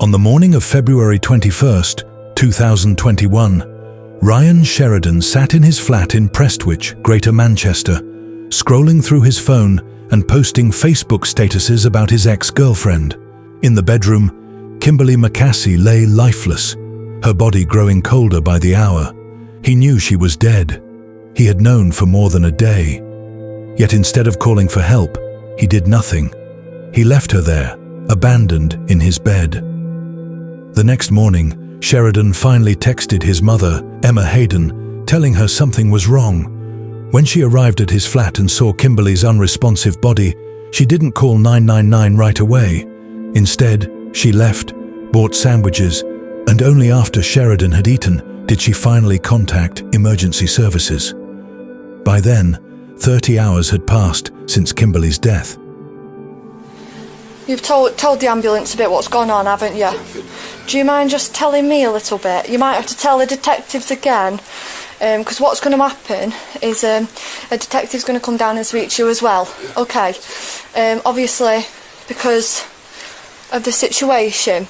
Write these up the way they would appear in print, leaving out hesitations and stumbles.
On the morning of February 21st, 2021, Ryan Sheridan sat in his flat in Prestwich, Greater Manchester, scrolling through his phone and posting Facebook statuses about his ex-girlfriend. In the bedroom, Kimberly McAssey lay lifeless, her body growing colder by the hour. He knew she was dead. He had known for more than a day. Yet instead of calling for help, he did nothing. He left her there, abandoned in his bed. The next morning, Sheridan finally texted his mother, Emma Hayden, telling her something was wrong. When she arrived at his flat and saw Kimberly's unresponsive body, she didn't call 999 right away. Instead, she left, bought sandwiches, and only after Sheridan had eaten did she finally contact emergency services. By then, 30 hours had passed since Kimberly's death. You've told the ambulance a bit what's gone on, haven't you? Do you mind just telling me a little bit? You might have to tell the detectives again, because what's going to happen is a detective's going to come down and speak to you as well. Okay. Obviously, because of the situation.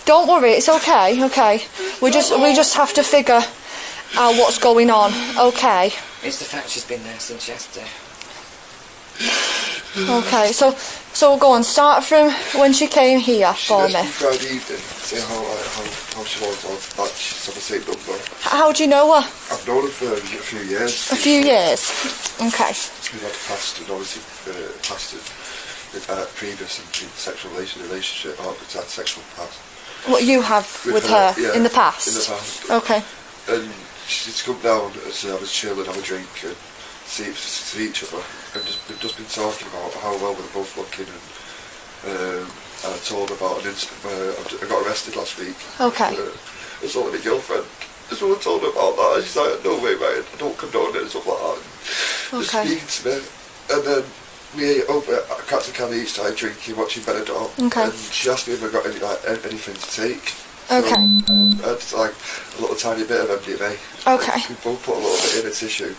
Don't worry, it's okay. Okay. We just have to figure out what's going on. Okay. It's the fact she's been there since yesterday. Okay, so go on, start from when she came here for me. Friday evening, see how she was on that, she's on the same number. How do you know her? I've known her for a few years. A few years? Okay. We've had past, and obviously past previous sexual relationship, or it's had sexual past. What you have with her yeah, in the past? In the past. Okay. And she'd come down and have a chill and have a drink and see each other, and just been talking about how well we're both looking, and I told her about an incident where I got arrested last week. Okay. I told my girlfriend. Just when I told her about that, she's like, "No way, mate, I don't condone it," and stuff like that. Just speaking to me, and then we ate over at Captain Candy each night, drinking, watching Benidorm. Okay. And she asked me if I got anything to take. Okay. So, I had like a little tiny bit of MDMA. Okay. We both put a little bit in a tissue,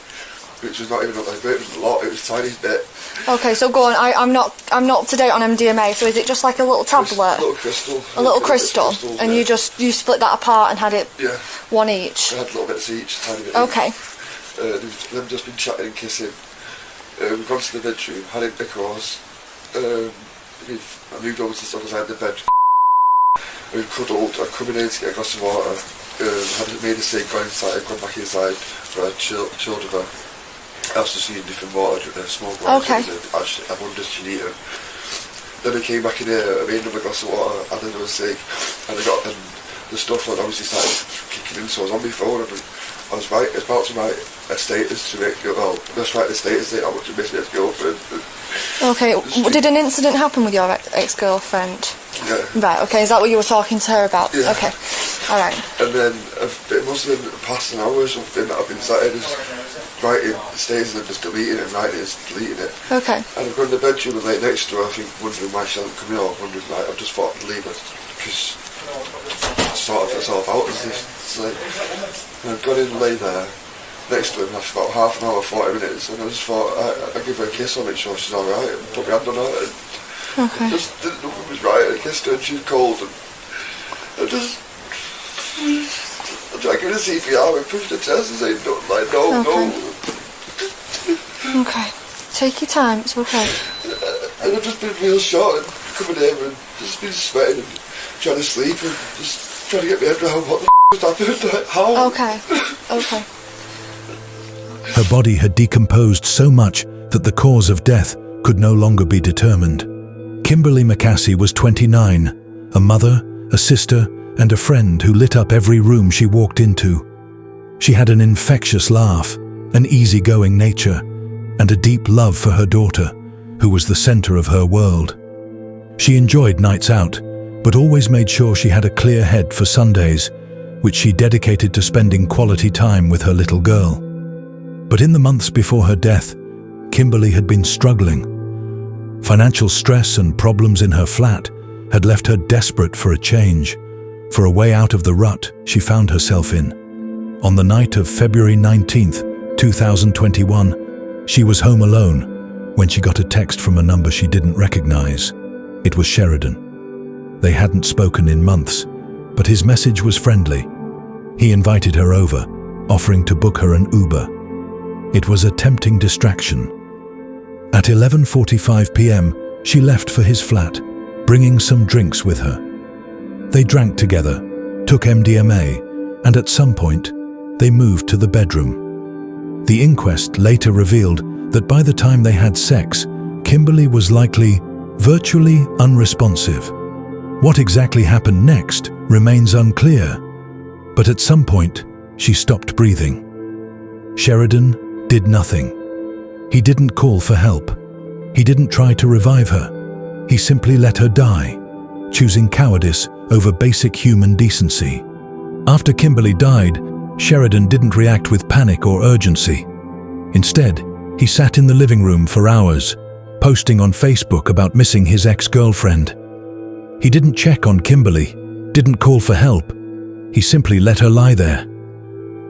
which was not even like it was a lot. It was a tiny bit. Okay, so go on. I'm not up to date on MDMA. So is it just like a little tablet? A little crystal. A little crystal, and yeah. you split that apart and had it one each. I had little bits each, tiny bit. Okay. They've just been chatting and kissing. We've gone to the bedroom, had it across. I moved over to the stuff beside the bed. We've cuddled. I come in here to get a glass of water. Had made a mistake going back inside for I chilled with her. I was just using different water, small glass. Okay. I wondered if she needed it. Then I came back in here, I made another glass of water, had another steak, and the stuff had obviously started kicking in, so I was on my phone, and I was about to write a status to make, let's write the status saying how much I miss my ex-girlfriend. Okay, did an incident happen with your ex-girlfriend? Yeah. Right, okay, is that what you were talking to her about? Yeah. Okay, alright. And then it must have been past an hour or something that I've been sat here just writing the status and then just deleting it and writing it and deleting it. Okay. And I've gone in the bedroom and like next to her, I think, wondering why she hasn't come in, or wondering, like, I've just thought I'd leave her because it's sort of out as this. It's like, and I've gone in and lay there next to her after about half an hour, 40 minutes, and I just thought I'd give her a kiss on it, so she's alright, and put my hand on her, and okay. just didn't know if it was right. I kissed her and she was cold, and I just I tried to give her a CPR and pushed the chest and said, no. Okay, take your time, it's okay. And I've just been real short and coming here and just been sweating and trying to sleep and just trying to get my head around what the was happening, like, how? Okay. Her body had decomposed so much that the cause of death could no longer be determined. Kimberly McAssey was 29, a mother, a sister, and a friend who lit up every room she walked into. She had an infectious laugh, an easygoing nature, and a deep love for her daughter, who was the center of her world. She enjoyed nights out, but always made sure she had a clear head for Sundays, which she dedicated to spending quality time with her little girl. But in the months before her death, Kimberly had been struggling. Financial stress and problems in her flat had left her desperate for a change, for a way out of the rut she found herself in. On the night of February 19th, 2021, she was home alone when she got a text from a number she didn't recognize. It was Sheridan. They hadn't spoken in months, but his message was friendly. He invited her over, offering to book her an Uber. It was a tempting distraction. At 11:45 p.m., she left for his flat, bringing some drinks with her. They drank together, took MDMA, and at some point, they moved to the bedroom. The inquest later revealed that by the time they had sex, Kimberly was likely virtually unresponsive. What exactly happened next remains unclear, but at some point, she stopped breathing. Sheridan did nothing. He didn't call for help. He didn't try to revive her. He simply let her die, choosing cowardice over basic human decency. After Kimberly died, Sheridan didn't react with panic or urgency. Instead, he sat in the living room for hours, posting on Facebook about missing his ex-girlfriend. He didn't check on Kimberly, didn't call for help. He simply let her lie there.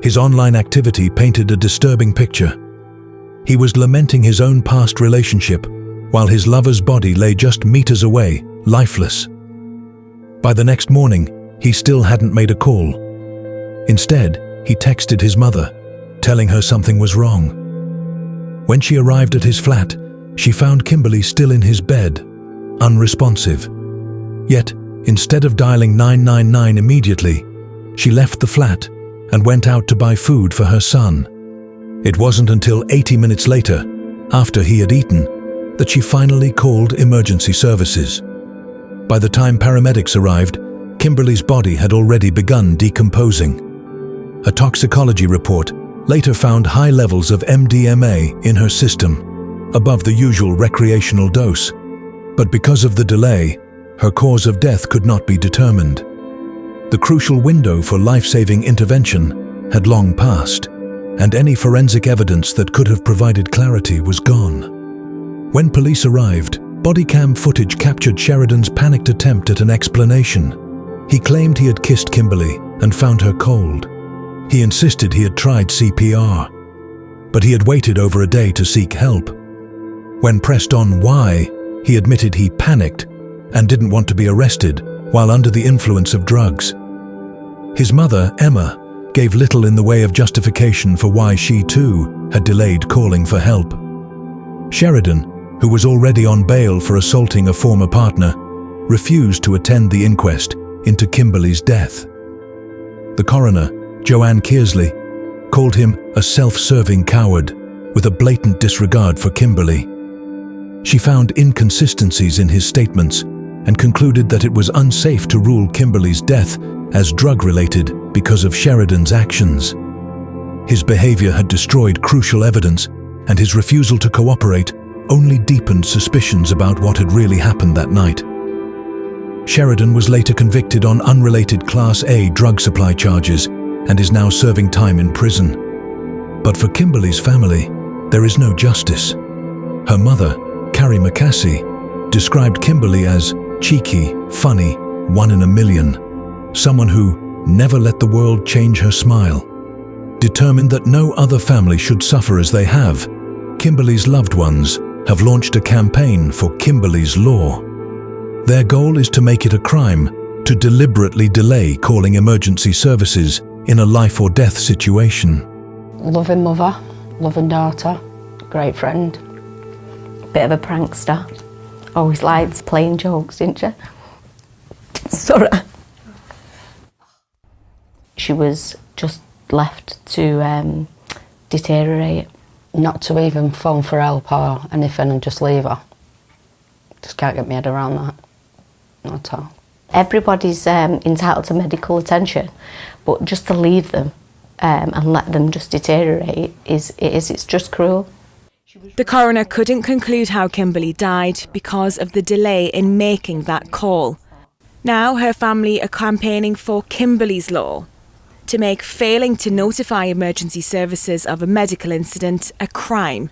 His online activity painted a disturbing picture. He was lamenting his own past relationship, while his lover's body lay just meters away, lifeless. By the next morning, he still hadn't made a call. Instead, he texted his mother, telling her something was wrong. When she arrived at his flat, she found Kimberly still in his bed, unresponsive. Yet, instead of dialing 999 immediately, she left the flat and went out to buy food for her son. It wasn't until 80 minutes later, after he had eaten, that she finally called emergency services. By the time paramedics arrived, Kimberly's body had already begun decomposing. A toxicology report later found high levels of MDMA in her system, above the usual recreational dose. But because of the delay, her cause of death could not be determined. The crucial window for life-saving intervention had long passed, and any forensic evidence that could have provided clarity was gone. When police arrived, BODYCAM footage captured Sheridan's panicked attempt at an explanation. He claimed he had kissed Kimberly and found her cold. He insisted he had tried CPR, but he had waited over a day to seek help. When pressed on why, he admitted he panicked and didn't want to be arrested while under the influence of drugs. His mother, Emma, gave little in the way of justification for why she too had delayed calling for help. Sheridan, who was already on bail for assaulting a former partner, refused to attend the inquest into Kimberly's death. The coroner, Joanne Kearsley, called him a self-serving coward with a blatant disregard for Kimberly. She found inconsistencies in his statements and concluded that it was unsafe to rule Kimberly's death as drug-related because of Sheridan's actions. His behavior had destroyed crucial evidence, and his refusal to cooperate only deepened suspicions about what had really happened that night. Sheridan was later convicted on unrelated Class A drug supply charges and is now serving time in prison. But for Kimberly's family, there is no justice. Her mother, Ryan McAssey, described Kimberly as cheeky, funny, one in a million, someone who never let the world change her smile. Determined that no other family should suffer as they have, Kimberly's loved ones have launched a campaign for Kimberly's Law. Their goal is to make it a crime to deliberately delay calling emergency services in a life or death situation. Loving mother, loving daughter, great friend. Bit of a prankster. Always liked playing jokes, didn't she? Sorry. She was just left to deteriorate. Not to even phone for help or anything and just leave her. Just can't get my head around that. Not at all. Everybody's entitled to medical attention, but just to leave them and let them just deteriorate it's just cruel. The coroner couldn't conclude how Kimberly died because of the delay in making that call. Now her family are campaigning for Kimberly's Law, to make failing to notify emergency services of a medical incident a crime.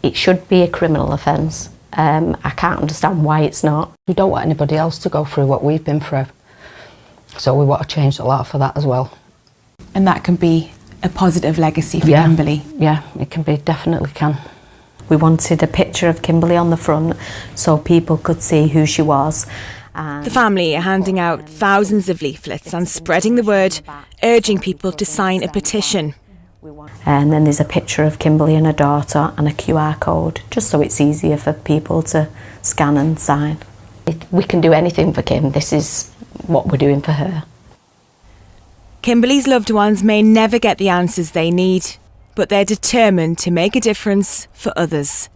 It should be a criminal offence. I can't understand why it's not. We don't want anybody else to go through what we've been through. So we want to change the law for that as well. And that can be a positive legacy for Kimberly. Yeah, it can be, definitely can. We wanted a picture of Kimberly on the front so people could see who she was The family are handing out thousands of leaflets and spreading the word, urging people to sign a petition. And then there's a picture of Kimberly and her daughter and a QR code, just so it's easier for people to scan and sign. If we can do anything for Kim, this is what we're doing for her. Kimberly's loved ones may never get the answers they need, but they're determined to make a difference for others.